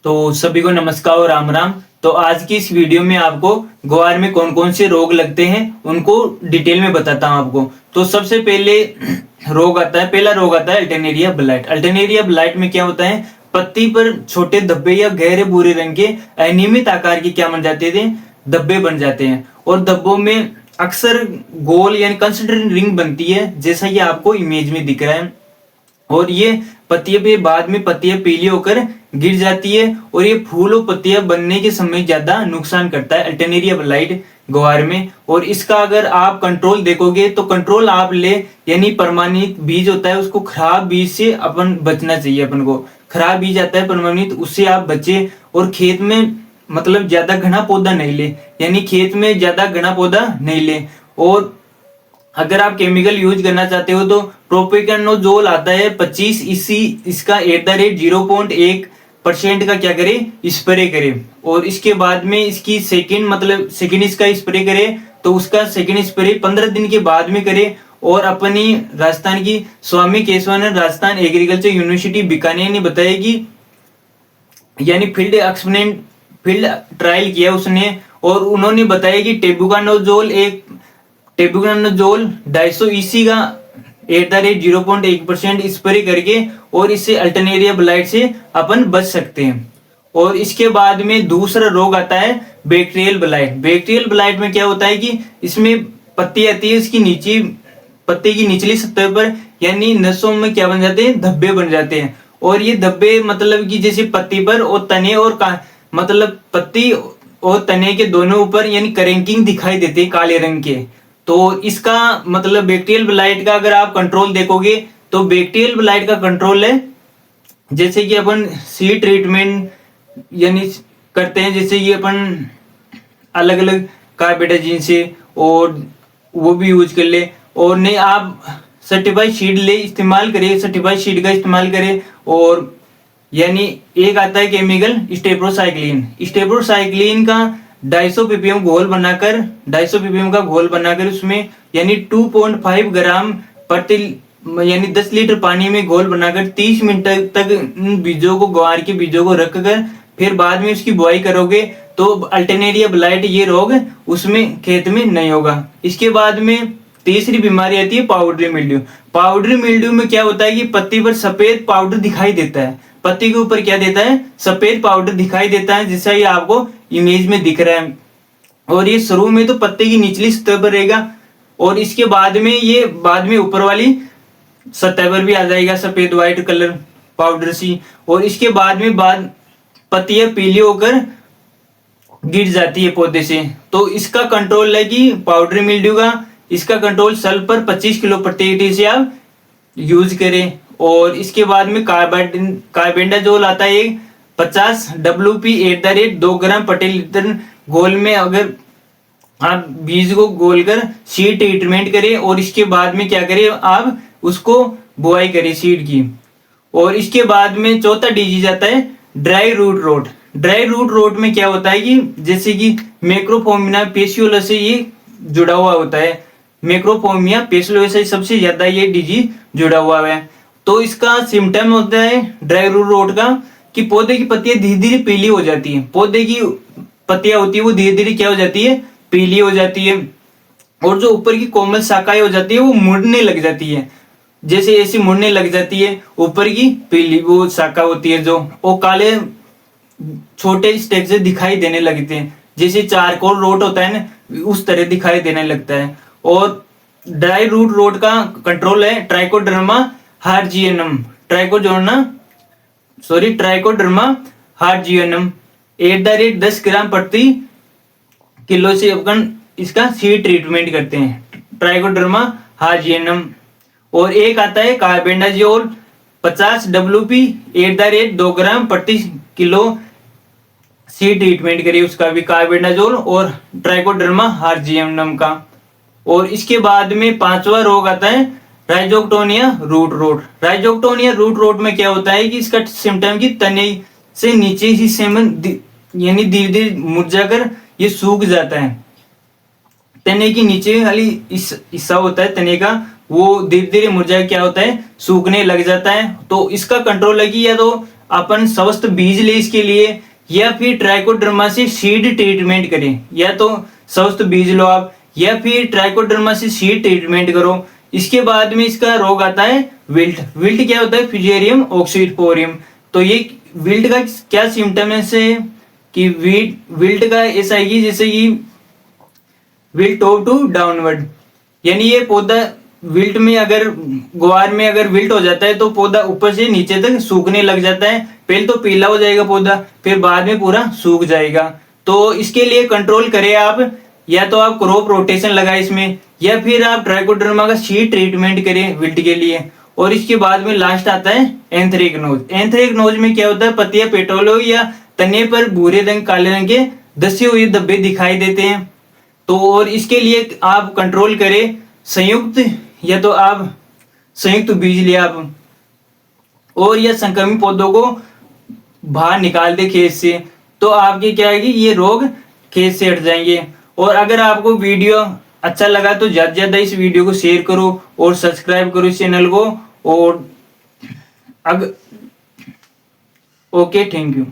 तो सभी को नमस्कार और राम राम। तो आज की इस वीडियो में आपको ग्वार में कौन कौन से रोग लगते हैं उनको डिटेल में बताता हूं आपको। तो सबसे पहले पहला रोग आता है अल्टरनेरिया ब्लाइट। अल्टरनेरिया ब्लाइट में क्या होता है, पत्ती पर छोटे धब्बे या गहरे भूरे रंग के अनियमित आकार के क्या बन जाते थे, धब्बे बन जाते हैं। और धब्बों में अक्सर गोल यानी कंसंट्रेटेड रिंग बनती है, जैसा कि आपको इमेज में दिख रहा है। और ये पत्तियां भी बाद में पत्तियां पीली होकर गिर जाती है और ये फूल और पत्तियां बनने के समय ज्यादा नुकसान करता है अल्टरनेरिया ब्लाइट ग्वार में। और इसका अगर आप कंट्रोल देखोगे तो कंट्रोल आप ले यानी प्रमाणित बीज होता है, उसको खराब बीज से अपन बचना चाहिए। अपन को खराब बीज आता है प्रमाणित, उससे आप बचे। और खेत में मतलब ज्यादा घना पौधा नहीं ले, यानी खेत में ज्यादा घना पौधा नहीं ले। और अगर आप केमिकल यूज करना चाहते हो तो प्रोपिकेनोजोल आता है 25 इसी इसका @0.1% का क्या करे, स्प्रे करे। और इसके बाद में इसकी सेकेंड इसका स्प्रे करे तो उसका सेकेंड स्प्रे 15 दिन के बाद में करे। और अपनी राजस्थान की स्वामी केशवानंद राजस्थान एग्रीकल्चर यूनिवर्सिटी बीकानेर ने बताया कि यानी फील्ड ट्रायल किया उसने, और उन्होंने बताया कि टेबुकानोजोल 250 EC का @0.1% स्प्रे करके और इससे अल्टरनेरिया ब्लाइट से अपन बच सकते हैं। और इसके बाद में दूसरा रोग आता है बैक्टीरियल ब्लाइट। बैक्टीरियल ब्लाइट में क्या होता है कि इसमें पत्ती आती है, इसकी पत्ते की निचली सतह पर यानी नसों में क्या बन जाते हैं, धब्बे बन जाते हैं। और ये धब्बे मतलब कि जैसे पत्ती पर और तने और मतलब पत्ती और तने के दोनों ऊपर यानी करेंकिंग दिखाई देते हैं काले रंग के। तो इसका मतलब बैक्टीरियल ब्लाइट का अगर आप कंट्रोल देखोगे तो बैक्टीरियल ब्लाइट का कंट्रोल है जैसे कि अपन सीड ट्रीटमेंट यानी करते हैं, जैसे ये अपन अलग अलग कार्बेटाजिन से और वो भी यूज कर ले। और नहीं आप सर्टिफाइड सीड सर्टिफाइड सीड का इस्तेमाल करें। और यानी एक आता है केमिकल स्टेप्रोसाइक्लिन का 250 ppm का घोल बनाकर उसमें यानी 2.5 ग्राम प्रति यानी 10 लीटर पानी में घोल बनाकर 30 मिनट तक बीजों को ग्वार के बीजों को रखकर फिर बाद में उसकी बुआई करोगे तो अल्टरनेरिया ब्लाइट ये रोग उसमें खेत में नहीं होगा। इसके बाद में तीसरी बीमारी आती है पाउडरी मिल्ड्यू। पाउडरी मिल्ड्यू में क्या होता है कि पत्ती पर सफेद पाउडर दिखाई देता है, पत्ती के ऊपर क्या देता है, सफेद पाउडर दिखाई देता है, जैसा ये आपको इमेज में दिख रहा है। और ये शुरू में तो पत्ते की निचली सतह पर रहेगा और इसके बाद में ऊपर वाली सतह पर भी आ जाएगा सफेद व्हाइट कलर पाउडर सी। और इसके बाद पत्तियां पीली होकर गिर जाती है पौधे से। तो इसका कंट्रोल है कि पाउडरी मिल्ड्यू का इसका कंट्रोल सल्फर 25 किलो प्रति लीटर से आप यूज करें। और इसके बाद में कार्बेंडाजोल आता है 50 WP @2 ग्राम प्रति लीटर घोल में अगर आप बीज को घोलकर सीड ट्रीटमेंट करें। और इसके बाद में क्या करें, आप उसको बुआई करें सीड की। और इसके बाद में चौथा डिजीज आता है dry root rot. Dry root rot में क्या होता है कि जैसे कि मैक्रोफोमिया पेसियोला से ये जुड़ा हुआ होता है, मैक्रोफोमिया पेसियोला से सबसे ज्यादा ये डिजीज जुड़ा हुआ है। तो इसका सिम्टम होता है ड्राई रूट रोट का कि पौधे की पत्तियां धीरे धीरे पीली हो जाती है, पौधे की पत्तियां होती है वो धीरे धीरे क्या हो जाती है, पीली हो जाती है। और जो ऊपर की कोमल शाखाएं हो जाती है वो मुड़ने लग जाती है, जैसे ऐसी मुड़ने लग जाती है ऊपर की पीली वो शाखा होती है जो वो काले छोटे स्टेक से दिखाई देने लगते हैं, जैसे चारकोल रोट होता है ना उस तरह दिखाई देने लगता है। और ड्राई रूट रोट का कंट्रोल है ट्राइकोडर्मा हार्जियनम @10 ग्राम प्रति किलो से अपन इसका सीड ट्रीटमेंट करते हैं, ट्राइकोडर्मा हार्जियनम। और एक आता है कार्बेंडाजोल 50 WP @2 ग्राम प्रति किलो सीड ट्रीटमेंट करिए उसका भी, कार्बेंडाजोल और ट्राइकोडर्मा हार्जियनम का। और इसके बाद में पांचवा रोग आता है Rhizoctonia root rot. Rhizoctonia root rot में क्या होता है कि इसका सिम्टम की तने से नीचे हिस्से में यानी धीरे धीरे मुरझाकर ये सूख जाता है। तने की नीचे वाली हिस्सा होता है तने का वो धीरे धीरे मुरझा क्या होता है, सूखने लग जाता है। तो इसका कंट्रोल है कि या तो अपन स्वस्थ बीज ले इसके लिए, या फिर ट्राइकोडर्मा से सीड ट्रीटमेंट करें। या तो स्वस्थ बीज लो आप, या फिर ट्राइकोडर्मा से सीड ट्रीटमेंट करो। इसके बाद में इसका रोग आता है विल्ट। विल्ट क्या होता है? फ्यूजेरियम ऑक्सीपोरियम। तो ये विल्ट का क्या सिम्टम है कि विल्ट का ऐसा है कि जैसे कि विल्ट टॉप टू डाउनवर्ड, यानी ये पौधा विल्ट में अगर ग्वार में अगर विल्ट हो जाता है तो पौधा ऊपर से नीचे तक सूखने लग जाता है। पहले तो पीला हो जाएगा पौधा, फिर बाद में पूरा सूख जाएगा। तो इसके लिए कंट्रोल करें आप, या तो आप क्रॉप रोटेशन लगाए इसमें, या फिर आप ट्राइकोडर्मा का सीड ट्रीटमेंट करें विल्ट के लिए। और इसके बाद में लास्ट आता है एंथ्रेक्नोज। एंथ्रेक्नोज में क्या होता है? पत्तियां पेट्रोलो या तने पर भूरे रंग काले रंग के धसे हुए धब्बे दिखाई देते हैं। तो और इसके लिए आप कंट्रोल करें संयुक्त, या तो आप संयुक्त बीज लिया आप, और या संक्रमित पौधों को बाहर निकाल दे खेत से, तो आपके क्या है कि ये रोग खेत से हट जाएंगे। और अगर आपको वीडियो अच्छा लगा तो ज्यादा से ज्यादा इस वीडियो को शेयर करो और सब्सक्राइब करो इस चैनल को। और ओके, थैंक यू।